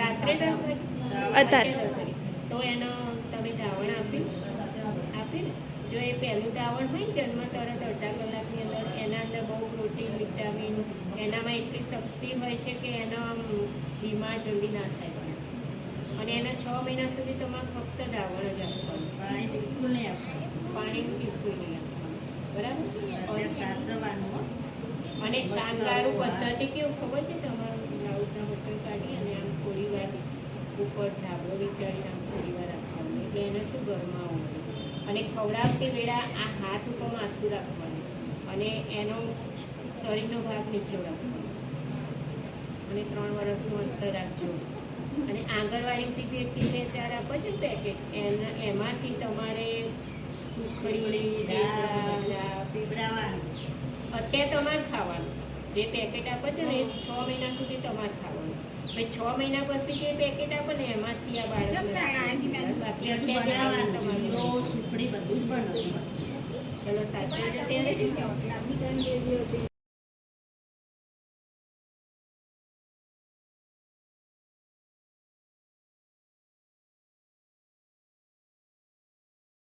રાત્રે 10 વાગે અત્યારે તો એનો તમે ધાવણ આપી ને જો એ પહેલું ધાવણ હોય જન્મ તરત અડધા કલાકની અંદર એના અંદર બહુ પ્રોટીન વિટામિન એનામાં એટલી શક્તિ હોય છે કે એનો આમ બીમાર જલ્દી ના થાય અને એના 6 મહિના સુધી તમારે ફક્ત ધાવણ જ આપવાનું, પાણી બિલકુલ નહીં આપવાનું, પાણી બિલકુલ નહીં આપવાનું, બરાબર. અને સાચવવાનું. અને કાનગારું પદ્ધતિ કેવું ખબર છે તમારું? બ્લાઉઝના બટન કાઢી અને આમ થોડી વાર ઉપર ધાબળો વિચારીને આમ થોડી વાર રાખવાનું એટલે એને શું ગરમાવું અને ખવડાવતી વેળા આ હાથ ઉપર માથું રાખવાનું અને એનો શરીરનો ભાગ નીચે રાખવાનો અને 3 વર્ષનું અંતર રાખજો. અને આંગણવાડીથી જે 3-4 આપો છો ને પેકેટ એમાંથી તમારે સુખડી પીવડાવવાનું અત્યારે તમારે ખાવાનું જે પેકેટ આપે છે ને એ 6 મહિના સુધી તમારે ખાવાનું. પછી 6 મહિના પછી જે પેકેટ આપે ને એમાંથી આ બાળક બાકી અત્યારે સુખડી બધું જ બનાવવાનું. ચલો સાચી રીતે